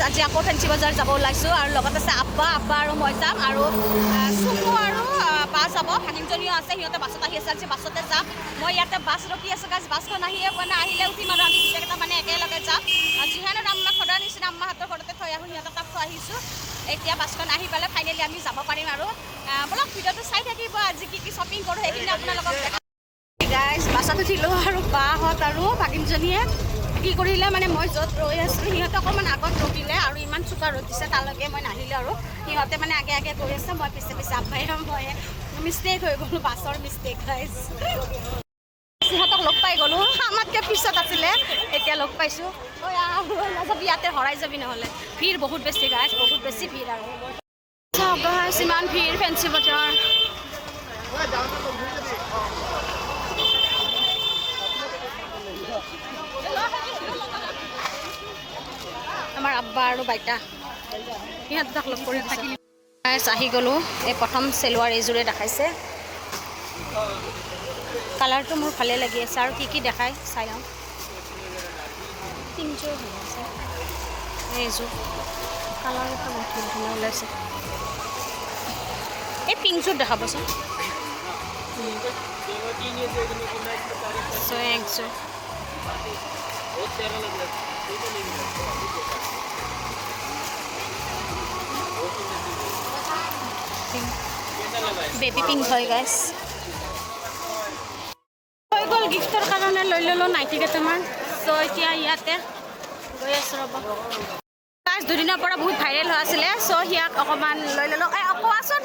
আজি আকৌ ফেঞ্চি বজাৰ যাব ওলাইছোঁ আৰু লগত আছে আব্বা আৰু মই যাম আৰু চুমু আৰু বা যাব, ভাগিনজনীও আছে, সিহঁতে বাছত আহি আছে, আজি বাছতে যাম। মই ইয়াতে বাছ ৰখি আছোঁ গাইজ, বাছখন আহিয়ে পোৱা নাই, আহিলে উঠিম আৰু আমি গোটেইকেইটা মানে একেলগে যাম। যিহেতু আম্মাক সদায় নিচিনা আম্মাহঁতৰ ঘৰতে থৈ আহোঁ, সিহঁতক তাত থৈ আহিছোঁ। এতিয়া বাছখন আহি পালে ফাইনেলি আমি যাব পাৰিম আৰু বলক ভিডিঅ'টো চাই থাকিব। আজি কি শ্বপিং কৰোঁ সেইখিনি আপোনালোকক দেখাম গাইজ। বাছত উঠিলোঁ আৰু বাহঁত আৰু ভাগিনজনীয়ে কি কৰিলে মানে মই য'ত ৰৈ আছোঁ সিহঁতে অকণমান আগত ৰখিলে আৰু ইমান চোকা ৰ'দ দিছে তালৈকে মই নাহিলোঁ আৰু সিহঁতে মানে আগে গৈ আছে, মই পিছে আব্বাই মই মিষ্টেক হৈ গ'লোঁ, বাছৰ মিষ্টেক গাইজ। সিহঁতক লগ পাই গ'লোঁ, আমাতকৈ পিছত আছিলে, এতিয়া লগ পাইছোঁ। নাযাবি ইয়াতে হৰাই যাবি নহ'লে, ভিৰ বহুত বেছি গাইজ, বহুত বেছি ভিৰ আৰু গাইজ ইমান ভিৰ ফেঞ্চি বজাৰ। আমাৰ আব্বা আৰু বাইতা সিহঁতক লগ কৰি থাকিলোঁ। আহি গ'লোঁ, এই প্ৰথম চেলোৱাৰ এইযোৰে দেখাইছে, কালাৰটো মোৰ ভালে লাগি আছে আৰু কি দেখায় চাই লওঁ। তিনিযোৰ হৈ আছে, এইযোৰ কালাৰ এটা বহুত ধুনীয়া ওলাইছে। এই পিংকযোৰ দেখাবচোন, একযোৰ বেবী পিংক হয় গাইজ। হৈ গ'ল গিফ্টৰ কাৰণে লৈ ল'লোঁ নাইটি কেইটামান। চ' এতিয়া ইয়াতে গৈ আছোঁ ৰ'ব গাইজ, দুদিনৰ পৰা বহুত ভাইৰেল হৈ আছিলে, চ' সিয়াক অকণমান লৈ ল'লোঁ। কোৱাচোন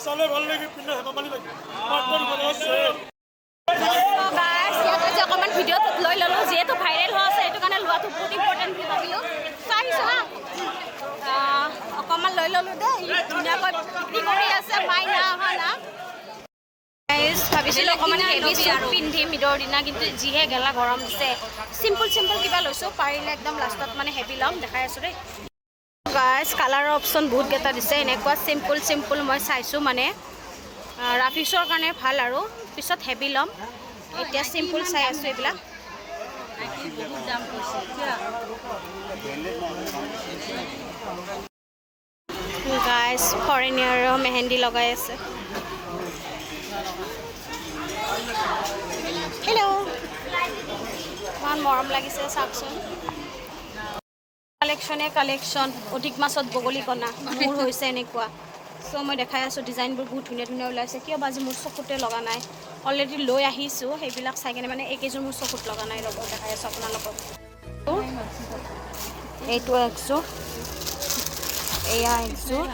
চালে ভাল লাগে, পিন্ধে হেমালি লাগে। অকণমান ভিডিঅ'ত লৈ ল'লোঁ, যিহেতু ভাইৰেল হৈ আছে সেইটো কাৰণে লোৱাটো বহুত ইম্পৰ্টেণ্ট বুলি ভাবিলোঁ। চাইছোঁ হা, অকণমান লৈ ল'লোঁ দেই, ধুনীয়াকৈ বিক্ৰী কৰি আছে, মাই না অহা না। ভাবিছিলোঁ অকণমান হেভি চুট পিন্ধিম ঈদৰ দিনা, কিন্তু যিহে গেলা গৰম দিছে, চিম্পুল কিবা লৈছোঁ, পাৰিলে একদম লাষ্টত মানে হেভি ল'ম, দেখাই আছোঁ দেই গাইজ। কালাৰৰ অপশ্যন বহুতকেইটা দিছে, এনেকুৱা চিম্পুল মই চাইছোঁ, মানে ৰাফিছৰ কাৰণে ভাল আৰু পিছত হেভি ল'ম। এতিয়া চিম্পুল চাই আছোঁ এইবিলাক। গাইজ ফৰেনিয়াৰৰ মেহেন্দি লগাই আছে। হেল্ল', ইমান মৰম লাগিছে চাওকচোন। কালেকশ্যন অধিক মাছত বগলী কণা মোৰ হৈছে এনেকুৱা। চ' মই দেখাই আছোঁ, ডিজাইনবোৰ বহুত ধুনীয়া ওলাইছে। কিয় বা আজি মোৰ চকুতে লগা নাই, অলৰেডি লৈ আহিছোঁ, সেইবিলাক চাই কিনে মানে এইকেইযোৰ মোৰ চকুত লগা নাই। ৰ'ব দেখাই আছোঁ আপোনালোকক। এইটো একযোৰ, এয়া একযোৰ,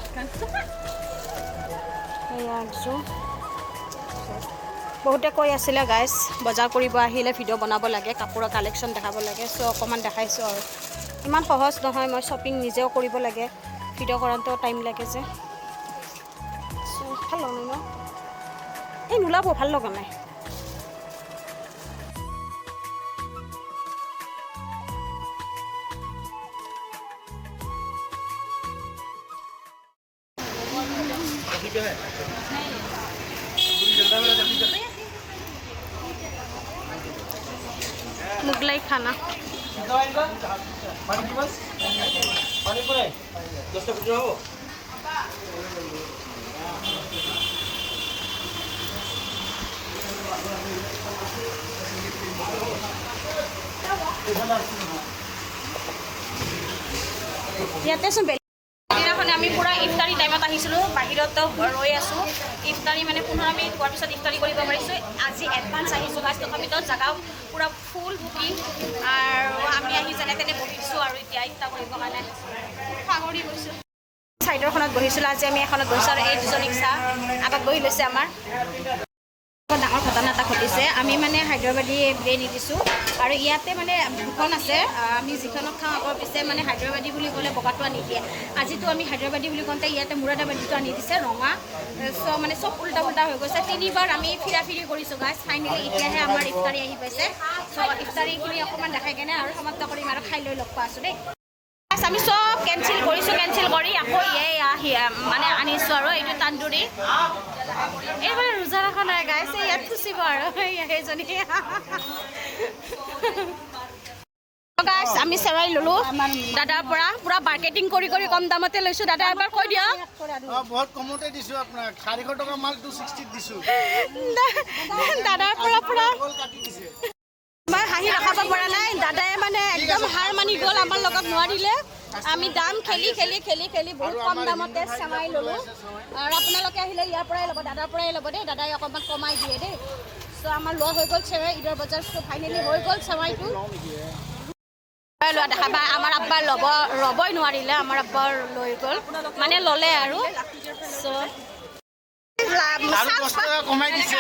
বহুতে কৈ আছিলে গাইজ বজাৰ কৰিব আহিলে ভিডিঅ' বনাব লাগে, কাপোৰৰ কালেকশ্যন দেখাব লাগে। চ' অকণমান দেখাইছোঁ আৰু ইমান সহজ নহয়, মই শ্বপিং নিজেও কৰিব লাগে, ভিডিঅ' কৰাওঁতেও টাইম লাগে যে। চ' ভাল লগা নাই, এই নোলাব, ভাল লগা নাই। মুগলাই খানা ইয়াতে চোন দিনাখনে আমি পূৰা ইফতাৰী টাইমত আহিছিলোঁ, বাহিৰতো ৰৈ আছোঁ। ইফতাৰী মানে 15 মিনিট হোৱাৰ পিছত ইফতাৰী কৰিব পাৰিছোঁ। আজি এডভান্স আহিছোঁ গাইজ, তথাপিতো জেগাও পূৰা ফুল বুকিং, আৰু আমি আহি যেনে তেনে বহিছোঁ আৰু এতিয়া ইফতাৰ কৰিবৰ কাৰণে পাহৰি গৈছোঁ। চাইডৰখনত বহিছিলোঁ, আজি আমি এখনত বহিছোঁ আৰু এই দুজনী চাহ আগত বহি লৈছে। আমাৰ ডাঙৰ ঘটনা এটা ঘটিছে, আমি মানে হায়দৰাবাদী বিৰিয়ানী দিছোঁ আৰু ইয়াতে মানে দুখন আছে, আমি যিখনত খাওঁ আগৰ পিছে মানে হায়দৰাবাদী বুলি ক'লে বগাটো আনি দিয়ে। আজিতো আমি হায়দৰাবাদী বুলি কওঁতে ইয়াতে মুৰাদাবাদীটো আনি দিছে, ৰঙা। চ' মানে চব উল্টা হৈ গৈছে, 3বাৰ আমি ফিৰা কৰিছোঁ গাইজ। ফাইনেলি এতিয়াহে আমাৰ ইফতাৰী আহি পাইছে। চ' ইফতাৰীখিনি অকণমান দেখাই কেনে আৰু সমাপ্ত কৰিম আৰু খাই লৈ লগ পোৱা আছোঁ দেই। আমি চব কেঞ্চেল দিছোঁ কেঞ্চেল কৰি আকৌ মানে আনিছোঁ আৰু এইটো তান্দুৰি এইবাৰ ৰোজা ৰখা নাই গাইছে ইয়াত ফুচিব আৰু সেইজনী গাইছ আমি চেৱাই ল'লোঁ দাদাৰ পৰা পুৰা মাৰ্কেটিং কৰি কম দামতে লৈছোঁ দাদা এবাৰ কৈ দিয়ক বহুত কমতে দিছোঁ আপোনাক 400 টকা মাল 260 দিছোঁ দাদাৰ পৰা পুৰা কাটি দিছে মই হাঁহি ৰখাব পৰা নাই দাদাই মানে একদম হাৰ মানি গ'ল আমাৰ লগত নোৱাৰিলে আমি দাম খেলি বহুত কম দামতে চেৱাই ল'লোঁ আৰু আপোনালোকে আহিলে ইয়াৰ পৰাই ল'ব দাদাৰ পৰাই ল'ব দেই দাদাই অকণমান কমাই দিয়ে দেই চ' আমাৰ লোৱা হৈ গ'ল চেৱাই ঈদৰ বজাৰ চ' ফাইনেলি হৈ গ'ল চেৱাইটো লোৱা দেখা পাই আমাৰ আব্বাৰ ৰ'বই নোৱাৰিলে আমাৰ আব্বাৰ লৈ গ'ল মানে ল'লে আৰু কমাই দিছে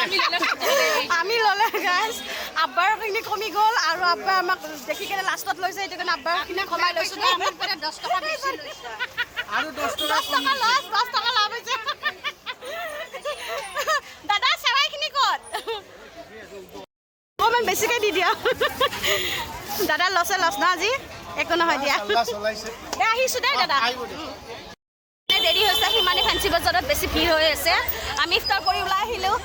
আমি ল'লে গাইছ আব্বাৰখিনি কমি গ'ল আৰু আব্বাই আমাক দেখি কেনে লাষ্টত লৈছে সেইটো কাৰণে আব্বাৰখিনি কমাই লৈছোঁ দেই 10 টকা বেছি লৈছে আৰু 10 টকা 10 টকা লাভ হৈছে দাদা চেৱাইখিনি ক'ত অকণমান বেছিকৈ দি দিয়া দাদা লছ ন আজি একো নহয় দিয়া আহিছোঁ দেই দাদা দেৰি হৈছে সিমানে ফেঞ্চি বজাৰত বেছি ভিৰ হৈ আছে আমি ইফতাৰ কৰি ওলাই আহিলোঁ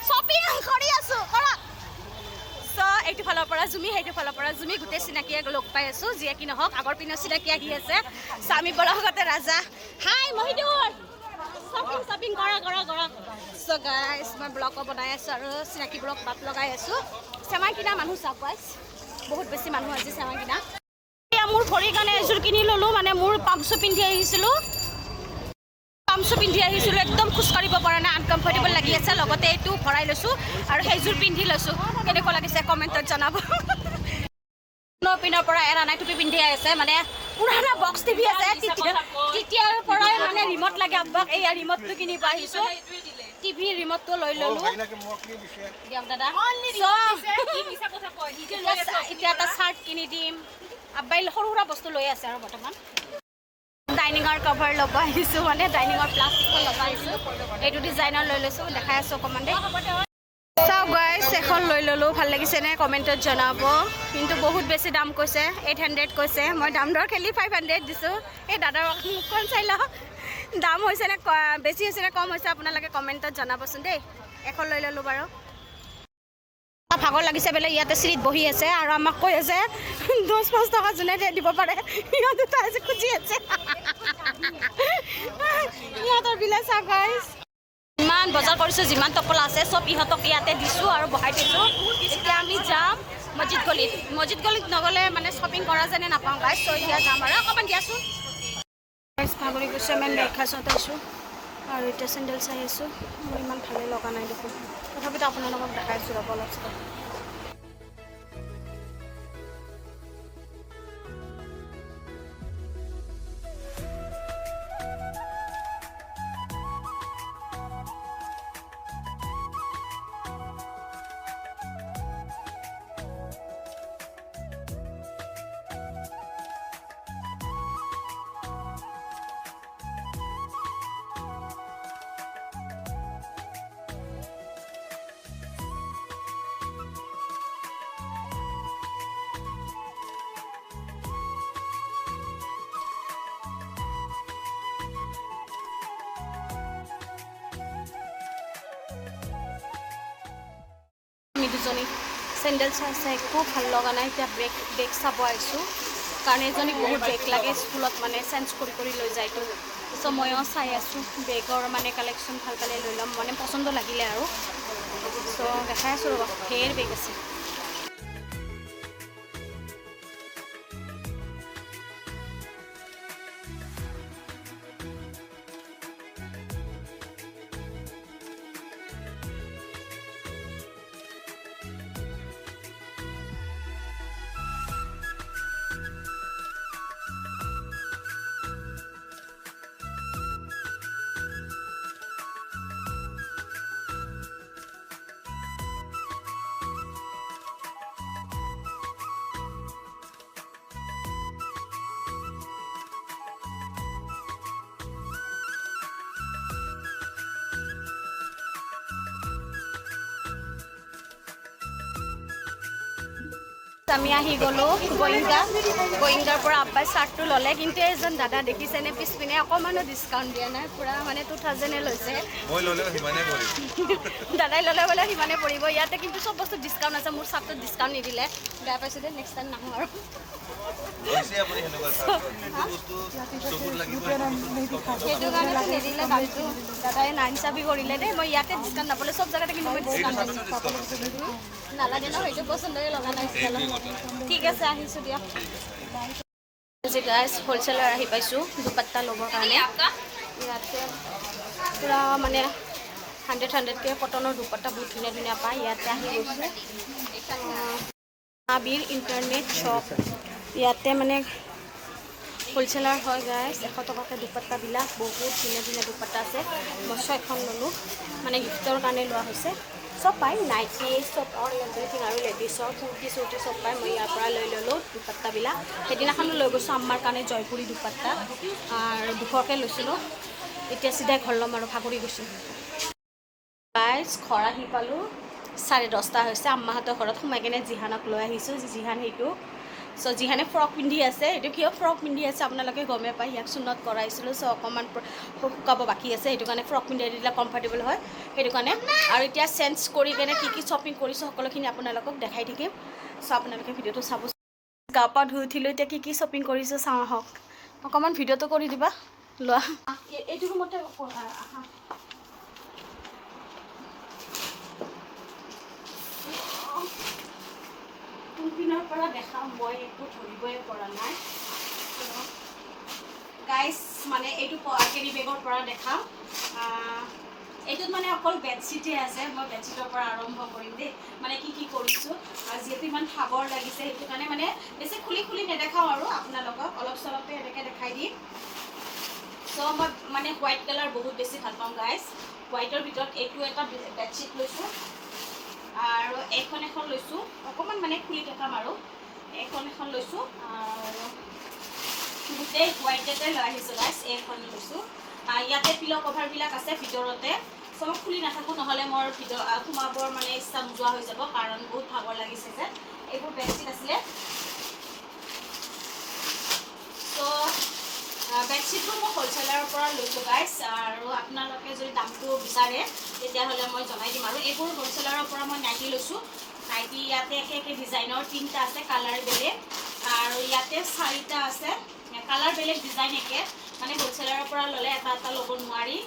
শ্বপিং কৰি আছোঁ চ' এইটো ফালৰ পৰা জুমি সেইটো ফালৰ পৰা জুমি গোটেই চিনাকিয়ে লগ পাই আছোঁ যিয়ে কি নহওক আগৰ পিনৰ চিনাকি আহি আছে চ' আমি বলগতে ৰাজা হাই মহিদুৰ শ্বপিং কৰা চ' গাইছ মই ব্লগো বনাই আছোঁ আৰু চিনাকিবোৰক বাট লগাই আছোঁ চেৱাই কিনা মানুহ চাওক গাইছ বহুত বেছি মানুহ আজি চেৱাই কিনা মোৰ ভৰিৰ কাৰণে এযোৰ কিনি ল'লোঁ মানে মোৰ পামচু পিন্ধি আহিছিলোঁ একদম খোজকাঢ়িব পৰা নাই আনকমফৰ্টেবল লাগি আছে লগতে এইটো ভৰাই লৈছোঁ আৰু সেইযোৰ পিন্ধি লৈছোঁ কেনেকুৱা লাগিছে কমেণ্টত জনাব পিনৰ পৰা এৰা নাই টুপি পিন্ধি আছে মানে পুৰণা বক্স টিভি আছে তেতিয়াৰ পৰাই মানে ৰিমট লাগে আব্বাক এইয়া ৰিমটটো কিনিব আহিছোঁ টিভি ৰিমটটো লৈ ল'লোঁ দিয়ক দাদা এতিয়া এটা চাৰ্ট কিনি দিম আব্বাই সৰু সুৰা বস্তু লৈ আছে আৰু বৰ্তমান ডাইনিঙৰ কভাৰ ল'ব আহিছোঁ মানে ডাইনিঙৰ প্লাষ্টিকখন ল'ব আহিছোঁ এইটো ডিজাইনৰ লৈ লৈছোঁ দেখাই আছোঁ অকণমান দেই চাওক গাইছ এখন লৈ ল'লোঁ ভাল লাগিছেনে কমেণ্টত জনাব কিন্তু বহুত বেছি দাম কৈছে 800 কৈছে মই দাম দৰ খেলি 500 দিছোঁ এই দাদাৰ মুখখন চাই লওক দাম হৈছেনে বেছি হৈছেনে কম হৈছে আপোনালোকে কমেণ্টত জনাবচোন দেই এখন লৈ ল'লোঁ বাৰু ভাগৰ লাগিছে বোলে ইয়াতে চিৰিত বহি আছে আৰু আমাক কৈ আছে 10-5 টকা যোনে দিব পাৰে সিহঁত দুটা আজি খুজি আছে সিহঁতৰ বিলা চাওক গাইছ ইমান বজাৰ কৰিছোঁ যিমান টপলা আছে চব ইহঁতক ইয়াতে দিছোঁ আৰু বহাই দিছোঁ এতিয়া আমি যাম মছজিদ গলিত নগ'লে মানে শ্বপিং কৰা যেনে নাপাওঁ গাইছ চ' এতিয়া যাম আৰু অকণমান দিয়াচোন গাইছ ভাগৰি গৈছোঁ আমি ব্ৰেকফাষ্টত আছোঁ আৰু এতিয়া চেণ্ডেল চাই আছোঁ মোৰ ইমান ভালেই লগা নাই দেখোন তথাপিতো আপোনালোকক দেখাইছোঁ ৰ'ব অলপ চলপ আমি দুজনী চেণ্ডেল চাই একো ভাল লগা নাই এতিয়া বেগ চাব আহিছোঁ কাৰণ এজনীক বহুত বেগ লাগে স্কুলত মানে চেঞ্জ কৰি লৈ যায়তো চ' ময়ো চাই আছোঁ বেগৰ মানে কালেকশ্যন ভাল পালে লৈ ল'ম মানে পচন্দ লাগিলে আৰু চ' দেখাই আছোঁ ৰ'ব ধেৰ বেগ আছে আমি আহি গ'লোঁ গোয়িংগাৰ পৰা আব্বাই চাৰ্টটো ল'লে, কিন্তু এজন দাদা দেখিছেনে পিছপিনে অকণমানো ডিছকাউণ্ট দিয়া নাই, পূৰা মানে 2000 লৈছে। দাদাই ল'লে বোলে সিমানে পৰিব। ইয়াতে কিন্তু চব বস্তু ডিছকাউণ্ট আছে, মোৰ চাৰ্টটোত ডিছকাউণ্ট নিদিলে, বেয়া পাইছোঁ দেই, নেক্সট টাইম নাহোঁ আৰু। সেইটো কাৰণে নিদিলে দামটো, দাদাই নাইনচাবি কৰিলে দেই। মই ইয়াতে ডিছকাউণ্ট নাপালে চব জেগাতে কিন্তু মই ডিছকাউণ্ট নালাগে ন, সেইটো পচন্দৰে লগা নাই। ঠিক আছে, আহিছোঁ দিয়া। আজি গাইজ হ'লচেলাৰ আহি পাইছোঁ দুপাট্টা ল'বৰ কাৰণে। ইয়াতে পূৰা মানে 100কে কটনৰ দুপাট্টা বহুত ধুনীয়া ধুনীয়া পায়। ইয়াতে আহি গৈছোঁ আবিৰ ইণ্টাৰনেট শ্বপ। ইয়াতে মানে হ'লচেলাৰ হয় গাইজ। 100 টকাকৈ দুপাট্টাবিলাক বহুত ধুনীয়া ধুনীয়া দুপাট্টা আছে। মই 6খন ল'লোঁ, মানে গিফ্টৰ কাৰণে লোৱা হৈছে। চব পায়, নাইটি চব অল এভৰিথিং, আৰু লেডিছৰ কুৰ্তি চুৰ্তি চব পায়। মই ইয়াৰ পৰা লৈ ল'লোঁ দুপাট্টাবিলাক। সেইদিনাখনো লৈ গৈছোঁ আম্মাৰ কাৰণে জয়পুৰী দুপাট্টা, আৰু 200কৈ লৈছিলোঁ। এতিয়া চিধাই ঘৰ ল'ম আৰু ভাগৰি গৈছোঁ। গাইজ ঘৰ আহি পালোঁ, 10:30 হৈছে। আম্মাহঁতৰ ঘৰত সোমাই কিনে জিহানক লৈ আহিছোঁ। জিহান সেইটো জিহানে ফ্ৰক পিন্ধি আছে। সেইটো কিয় ফ্ৰক পিন্ধি আছে আপোনালোকে গমে পায়। ইয়াক চুনত কৰাইছিলোঁ, অকণমান শুকাব বাকী আছে, সেইটো কাৰণে ফ্ৰক পিন্ধি দিলে কমফৰ্টেবল হয়, সেইটো কাৰণে। আৰু এতিয়া চেঞ্জ কৰি কিনে কি শ্বপিং কৰিছোঁ সকলোখিনি আপোনালোকক দেখাই থাকিম। আপোনালোকে ভিডিঅ'টো চাব। গা পা ধুই উঠিলোঁ, এতিয়া কি শ্বপিং কৰিছোঁ চাওঁ আহক। অকণমান ভিডিঅ'টো কৰি দিবা লোৱা। এইটো ৰুমতে আহা। কোনপিনৰ পৰা দেখাম মই একো ধৰিবই পৰা নাই গাইজ। মানে এইটো কেৰি বেগৰ পৰা দেখাম। এইটোত মানে অকল বেডশ্বীটে আছে। মই বেডশ্বীটৰ পৰা আৰম্ভ কৰিম দেই, মানে কি কৰিছোঁ। আৰু যিহেতু ইমান ভাগৰ লাগিছে, সেইটো কাৰণে মানে বেছি খুলি নেদেখাওঁ আৰু আপোনালোকক অলপ চলপে এনেকৈ দেখাই দিম। চ' মই মানে হোৱাইট কালাৰ বহুত বেছি ভাল পাওঁ গাইজ। হোৱাইটৰ ভিতৰত এইটো এটা বেডশ্বীট লৈছোঁ, আৰু এখন লৈছোঁ, অকণমান মানে খুলি দেখাম আৰু। এখন লৈছোঁ, আৰু গোটেই হোৱাইটতে লৈ আহিছোঁ গাইজ। এইখন লৈছোঁ। ইয়াতে পিলো কভাৰবিলাক আছে ভিতৰতে, চব খুলি নাথাকোঁ, নহ'লে মোৰ সোমাবৰ মানে ইচ্ছা নোযোৱা হৈ যাব, কাৰণ বহুত ভাগৰ লাগিছে যে। এইবোৰ বেডশ্বীট আছিলে। ত' বেডশ্বীটবোৰ মই হ'লচেলাৰৰ পৰা লৈছোঁ গাইজ, আৰু আপোনালোকে যদি দামটো বিচাৰে তেতিয়াহ'লে মই জনাই দিম। আৰু এইবোৰ হ'লচেলাৰৰ পৰা মই নাইটি লৈছোঁ। নাইটি ইয়াতে একে ডিজাইনৰ 3টা আছে, কালাৰ বেলেগ, আৰু ইয়াতে 4টা আছে, কালাৰ বেলেগ ডিজাইন একে। মানে হ'লচেলাৰৰ পৰা ল'লে এটা ল'ব নোৱাৰি,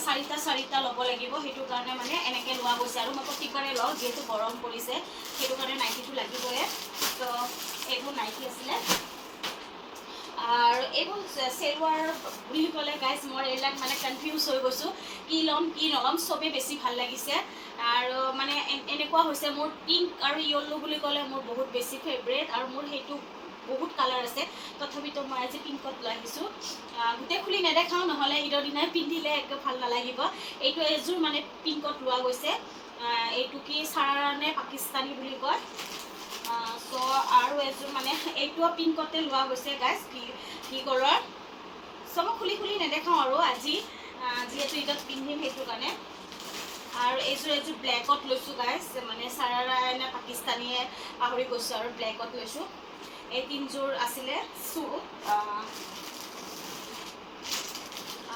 4টা ল'ব লাগিব, সেইটো কাৰণে মানে এনেকৈ লোৱা গৈছে। আৰু মই প্ৰত্যেকবাৰে লওঁ, যিহেতু গৰম পৰিছে, সেইটো কাৰণে নাইটিটো লাগিবই। তো এইবোৰ নাইটি আছিলে। আৰু এইবোৰ চেলৱাৰ বুলি ক'লে গাইজ মই এইবিলাক মানে কনফিউজ হৈ গৈছোঁ, কি ল'ম কি নল'ম। চবেই বেছি ভাল লাগিছে, আৰু মানে এনেকুৱা হৈছে মোৰ পিংক আৰু য়েল্লো বুলি ক'লে মোৰ বহুত বেছি ফেভৰেট, আৰু মোৰ সেইটো বহুত কালাৰ আছে। তথাপিতো মই আজি পিংকত লৈ আহিছোঁ। গোটেই খুলি নেদেখাওঁ, নহ'লে ঈদৰ দিনাই পিন্ধিলে একদম ভাল নালাগিব। এইটো এযোৰ মানে পিংকত লোৱা গৈছে। এইটো কি চাৰাৰা নে পাকিস্তানী বুলি কয়। চ' আৰু এযোৰ মানে এইটো পিংকতে লোৱা গৈছে গাইজ, কি কলৰ। চ' মই খুলি নেদেখাওঁ আৰু আজি, যিহেতু ঈদত পিন্ধিম সেইটো কাৰণে। আৰু এইযোৰ ব্লেকত লৈছোঁ গাইজ, মানে চাৰাৰা নে পাকিস্তানীয়ে পাহৰি গৈছোঁ, আৰু ব্লেকত লৈছোঁ। এই 3যোৰ আছিলে শ্বুট।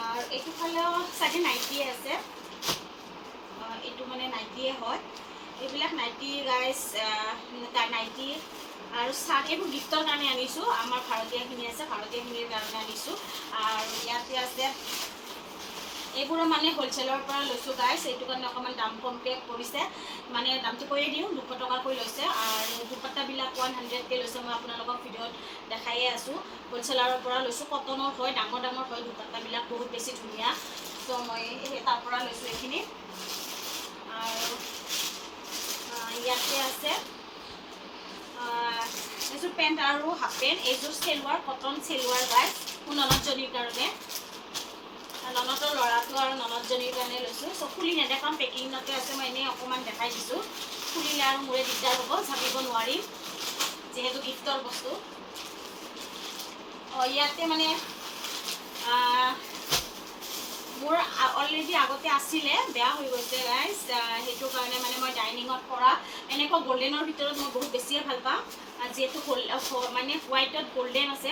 আৰু এইটো ফালেও চাগে নাইটিয়ে আছে, এইটো মানে নাইটিয়ে হয়। এইবিলাক নাইটি গাইজ, নাইটি আৰু চাৰ্ট এইবোৰ গিফ্টৰ কাৰণে আনিছোঁ। আমাৰ ভাৰতীয়খিনি আছে, ভাৰতীয়খিনিৰ কাৰণে আনিছোঁ। আৰু ইয়াতে আছে, এইবোৰো মানে হ'লচেলৰ পৰা লৈছোঁ গাইজ, সেইটো কাৰণে অকণমান দাম কমকৈ পৰিছে। মানে দামটো কৈয়ে দিওঁ, 200 টকাকৈ লৈছে। আৰু দুপাট্টাবিলাক 100কৈ লৈছে। মই আপোনালোকক ভিডিঅ'ত দেখায়ে আছোঁ। হ'লচেলাৰৰ পৰা লৈছোঁ, কটনৰ হয়, ডাঙৰ হয় দুপাট্টাবিলাক, বহুত বেছি ধুনীয়া। ত' মই তাৰ পৰা লৈছোঁ এইখিনি। আৰু ইয়াতে আছে এইযোৰ পেণ্ট আৰু হাফ পেণ্ট। এইযোৰ চেলৱাৰ, কটন চেলৱাৰ গাইজ, মোৰ ননদজনীৰ কাৰণে, ননদৰ ল'ৰাটো আৰু ননদজনীৰ কাৰণে লৈছোঁ। চ' খুলি নেদেখাম, পেকিঙতে আছে, মই এনেই অকণমান দেখাই দিছোঁ। খুলিলে আৰু মোৰে দিগদাৰ হ'ব, জাপিব নোৱাৰিম, যিহেতু গিফ্টৰ বস্তু। ইয়াতে মানে মোৰ অলৰেডি আগতে আছিলে বেয়া হৈ গৈছে গাইজ সেইটো কাৰণে মানে মই ডাইনিঙত কৰা এনেকুৱা গল্ডেনৰ ভিতৰত মই বহুত বেছিয়ে ভাল পাওঁ যিহেতু মানে হোৱাইটত গল্ডেন আছে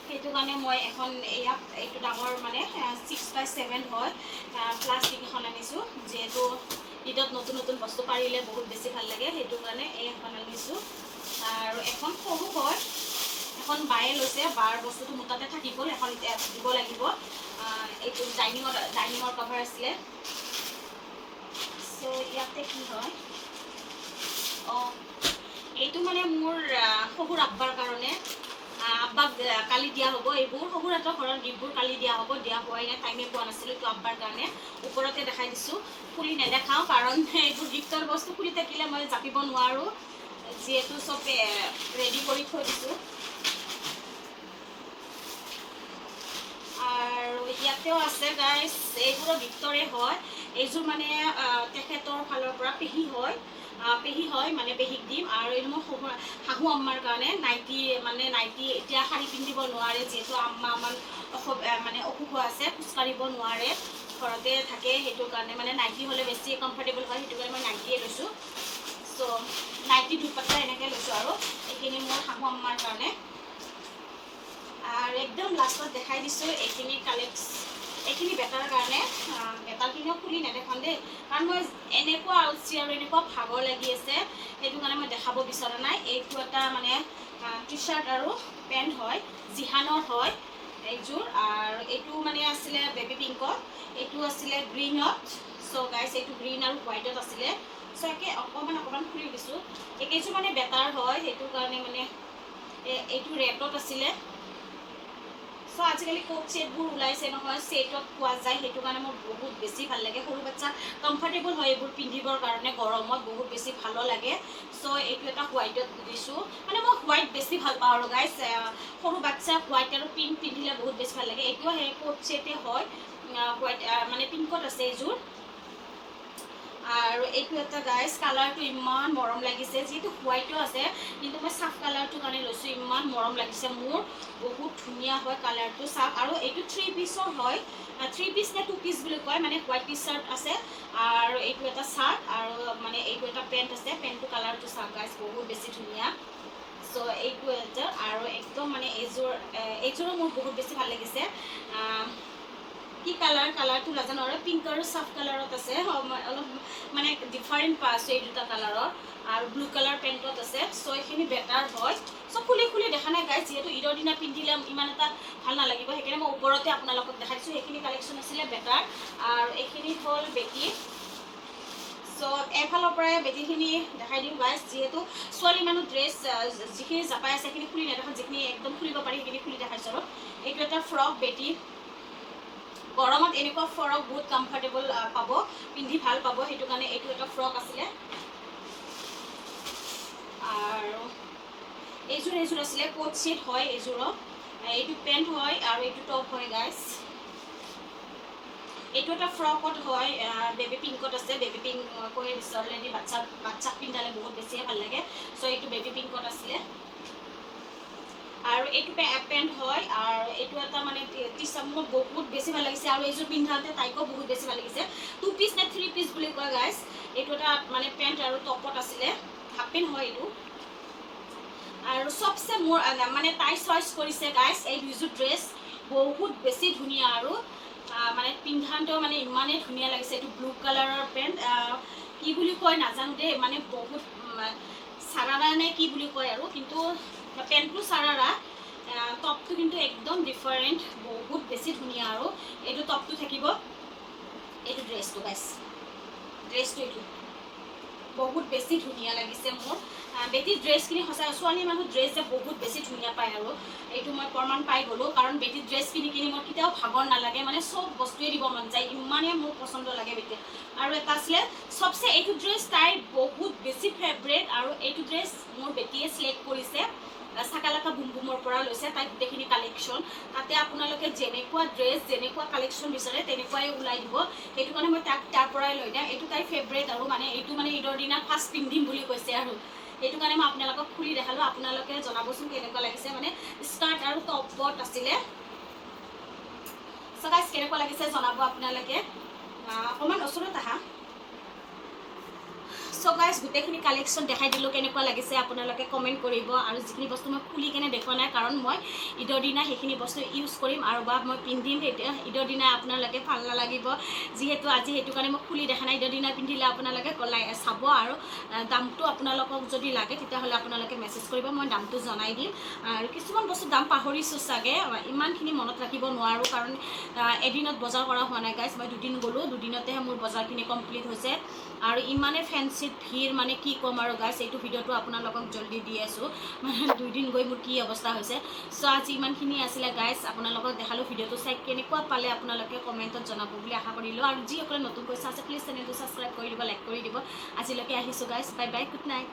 সেইটো কাৰণে মই এখন ইয়াত এইটো ডাঙৰ মানে 6x7 হয় প্লাষ্টিক এখন আনিছোঁ যিহেতু ঈদত নতুন নতুন বস্তু পাৰিলে বহুত বেছি ভাল লাগে সেইটো কাৰণে এই এখন আনিছোঁ আৰু এখন সৰু হয় এখন বায়ে লৈছে বাৰ বস্তুটো মোৰ তাতে থাকি গ'ল এখন এতিয়া দিব লাগিব এইটো ডাইনিঙৰ কভাৰ আছিলে চ' ইয়াতে কি হয় অঁ এইটো মানে মোৰ শহুৰ আব্বাৰ কাৰণে আব্বাক কালি দিয়া হ'ব এইবোৰ শহুৰহঁতৰ ঘৰৰ গিফ্টবোৰ কালি দিয়া হ'ব দিয়া হোৱাই নাই টাইমে পোৱা নাছিলোঁ এইটো আব্বাৰ কাৰণে ওপৰতে দেখাই দিছোঁ খুলি নেদেখাওঁ কাৰণ এইবোৰ গিফ্টৰ বস্তু খুলি থাকিলে মই জাপিব নোৱাৰোঁ যিহেতু চব ৰেডি কৰি থৈ দিছোঁ আৰু ইয়াতেও আছে গাইজ এইবোৰৰ ভিতৰে হয় এইযোৰ মানে তেখেতৰ ফালৰ পৰা পেহী হয় মানে পেহীক দিম আৰু এইটো মই শাহু আম্মাৰ কাৰণে নাইটি এতিয়া শাৰী পিন্ধিব নোৱাৰে যিহেতু আম্মা আমাৰ মানে অসুখ হৈ আছে খোজকাঢ়িব নোৱাৰে ঘৰতে থাকে সেইটো কাৰণে মানে নাইটি হ'লে বেছি কমফৰ্টেবল হয় সেইটো কাৰণে মই নাইটিয়ে লৈছোঁ চ' নাইটি দুপাট্টা এনেকৈ লৈছোঁ আৰু এইখিনি মোৰ শাহু আম্মাৰ কাৰণে আৰু একদম লাষ্টত দেখাই দিছোঁ এইখিনি বেটাৰ কাৰণে বেটাৰখিনিও খুলি নেদেখাম দেই কাৰণ মই এনেকুৱা আলচি আৰু এনেকুৱা ভাগৰ লাগি আছে সেইটো কাৰণে মই দেখাব বিচৰা নাই এইটো এটা মানে টি চাৰ্ট আৰু পেণ্ট হয় জিহানৰ হয় এইযোৰ আৰু এইটো মানে আছিলে বেবী পিংকত এইটো আছিলে গ্ৰীণত চ' গাইজ এইটো গ্ৰীণ আৰু হোৱাইটত আছিলে চ' একে অকণমান খুলি দিছোঁ এইকেইযোৰ মানে বেটাৰ হয় সেইটো কাৰণে মানে এইটো ৰেডত আছিলে চ' আজিকালি কোট ছেটবোৰ ওলাইছে নহয় ছেটত পোৱা যায় সেইটো কাৰণে মোৰ বহুত বেছি ভাল লাগে সৰু বাচ্চা কমফৰ্টেবল হয় এইবোৰ পিন্ধিবৰ কাৰণে গৰমত বহুত বেছি ভালো লাগে চ' এইটো এটা হোৱাইটত দিছোঁ মানে মই হোৱাইট বেছি ভাল পাওঁ আৰু গাইজ সৰু বাচ্চা হোৱাইট আৰু পিংক পিন্ধিলে বহুত বেছি ভাল লাগে এইটোও সেই কোট ছেটে হয় হোৱাইট মানে পিংকত আছে এইযোৰ আৰু এইটো এটা গাইজ কালাৰটো ইমান মৰম লাগিছে যিহেতু হোৱাইটো আছে কিন্তু মই চাফ কালাৰটোৰ কাৰণে লৈছোঁ ইমান মৰম লাগিছে মোৰ বহুত ধুনীয়া হয় কালাৰটো চাফ আৰু এইটো 3 পিচৰ হয় 3 পিচ নে 2 পিচ বুলি কয় মানে হোৱাইট টি চাৰ্ট আছে আৰু এইটো এটা চাৰ্ট আৰু মানে এইটো এটা পেণ্ট আছে পেণ্টটো কালাৰটো চাফ গাইজ বহুত বেছি ধুনীয়া চ' এইটো এটা আৰু একদম মানে এইযোৰো মোৰ বহুত বেছি ভাল লাগিছে কি কালাৰটো নাজানো আৰু পিংক আৰু চাফ কালাৰত আছে অলপ মানে ডিফাৰেণ্ট পাইছোঁ এই দুটা কালাৰৰ আৰু ব্লু কালাৰ পেণ্টত আছে চ' এইখিনি বেটাৰ হয় চ' খুলি দেখা নাই গাইজ যিহেতু ঈদৰ দিনা পিন্ধিলে ইমান এটা ভাল নালাগিব সেইকাৰণে মই ওপৰতে আপোনালোকক দেখাই দিছোঁ সেইখিনি কালেকশ্যন আছিলে বেটাৰ আৰু এইখিনি হ'ল বেটি চ' এফালৰ পৰাই বেটিখিনি দেখাই দিওঁ গাইজ যিহেতু ছোৱালী মানুহ ড্ৰেছ যিখিনি জাপাই আছে সেইখিনি খুলি নেদেখাওঁ যিখিনি একদম খুলিব পাৰি সেইখিনি খুলি দেখাইছোঁ আৰু এইটো এটা ফ্ৰক বেটি গৰমত এনেকুৱা ফ্ৰক বহুত কমফৰ্টেবল পাব পিন্ধি ভাল পাব সেইটো কাৰণে এইটো এটা ফ্ৰক আছিলে আৰু এইযোৰ আছিলে কোট ছেট হয় এইযোৰৰ এইটো পেণ্ট হয় আৰু এইটো টপ হয় গাইজ এইটো এটা ফ্ৰকত হয় বেবী পিংকত আছে বেবী পিংক কৈ দিছোঁ অলৰেডি বাচ্চাক পিন্ধালে বহুত বেছিয়ে ভাল লাগে চ' এইটো বেবী পিংকত আছিলে আৰু এইটো পেণ্ট হয় আৰু এইটো এটা মানে টি চাৰ্ট মোৰ বহুত বেছি ভাল লাগিছে আৰু এইযোৰ পিন্ধাওঁতে তাইকো বহুত বেছি ভাল লাগিছে 2 পিচ নে 3 পিচ বুলি কয় গাইজ এইটো এটা মানে পেণ্ট আৰু টপত আছিলে হাফ পেণ্ট হয় এইটো আৰু চবচে মোৰ মানে তাই চইচ কৰিছে গাইজ এই দুইযোৰ ড্ৰেছ বহুত বেছি ধুনীয়া আৰু মানে পিন্ধাওঁতেও মানে ইমানেই ধুনীয়া লাগিছে এইটো ব্লু কালাৰৰ পেণ্ট কি বুলি কয় নাজানো দেই মানে বহুত চাৰাৰা নে কি বুলি কয় আৰু কিন্তু পেণ্টটো চাৰাৰা টপটো কিন্তু একদম ডিফাৰেণ্ট বহুত বেছি ধুনীয়া আৰু এইটো টপটো থাকিব এইটো ড্ৰেছটো গাইজ ড্ৰেছটো এইটো বহুত বেছি ধুনীয়া লাগিছে মোৰ বেটিৰ ড্ৰেছখিনি সঁচাই ছোৱালী মানুহ ড্ৰেছ যে বহুত বেছি ধুনীয়া পায় আৰু এইটো মই প্ৰমাণ পাই গ'লোঁ কাৰণ বেটিৰ ড্ৰেছ কিনি মোৰ কেতিয়াও ভাগৰ নালাগে মানে চব বস্তুৱে দিব মন যায় ইমানেই মোৰ পচন্দ লাগে বেটিৰ আৰু এটা আছিলে চবচে এইটো ড্ৰেছ তাইৰ বহুত বেছি ফেভৰেট আৰু এইটো ড্ৰেছ মোৰ বেটিয়ে চিলেক্ট কৰিছে চাকালাকা বুম বুমৰ পৰা লৈছে তাই গোটেইখিনি কালেকশ্যন তাতে আপোনালোকে যেনেকুৱা ড্ৰেছ যেনেকুৱা কালেকশ্যন বিচাৰে তেনেকুৱাই ওলাই দিব সেইটো কাৰণে মই তাক তাৰ পৰাই লৈ দিওঁ এইটো তাইৰ ফেভৰেট আৰু মানে এইটো মানে ঈদৰ দিনা ফাৰ্ষ্ট পিন্ধিম বুলি কৈছে আৰু সেইটো কাৰণে মই আপোনালোকক খুলি দেখালোঁ আপোনালোকে জনাবচোন কেনেকুৱা লাগিছে মানে স্কাৰ্ট আৰু টপত আছিলে চ' গাইজ কেনেকুৱা লাগিছে জনাব আপোনালোকে অকণমান ওচৰত আহা চ' গাইজ গোটেইখিনি কালেকশ্যন দেখাই দিলোঁ কেনেকুৱা লাগিছে আপোনালোকে কমেণ্ট কৰিব আৰু যিখিনি বস্তু মই খুলি কেনে দেখুওৱা নাই কাৰণ মই ঈদৰ দিনা সেইখিনি বস্তু ইউজ কৰিম আৰু বা মই পিন্ধিম তেতিয়া ঈদৰ দিনা আপোনালোকে ভাল নালাগিব যিহেতু আজি সেইটো কাৰণে মই খুলি দেখা নাই ঈদৰ দিনা পিন্ধিলে আপোনালোকে চাব আৰু দামটো আপোনালোকক যদি লাগে তেতিয়াহ'লে আপোনালোকে মেছেজ কৰিব মই দামটো জনাই দিম আৰু কিছুমান বস্তু দাম পাহৰিছোঁ চাগে ইমানখিনি মনত ৰাখিব নোৱাৰোঁ কাৰণ এদিনত বজাৰ কৰা হোৱা নাই গাইজ মই দুদিন গ'লোঁ দুদিনতেহে মোৰ বজাৰখিনি কমপ্লিট হৈছে আৰু ইমানে ফেঞ্চিত ভিৰ মানে কি ক'ম আৰু গাইজ এইটো ভিডিঅ'টো আপোনালোকক জল্দি দি আছোঁ মানে 2 দিন গৈ মোৰ কি অৱস্থা হৈছে চ' আজি ইমানখিনি আছিলে গাইজ আপোনালোকক দেখালোঁ ভিডিঅ'টো চাই কেনেকুৱা পালে আপোনালোকে কমেণ্টত জনাব বুলি আশা কৰিলোঁ আৰু যিসকলে নতুন কৈছে আছে প্লিজ চেনেলটো ছাবস্ক্ৰাইব কৰি দিব লাইক কৰি দিব আজিলৈকে আহিছোঁ guys bye bye good night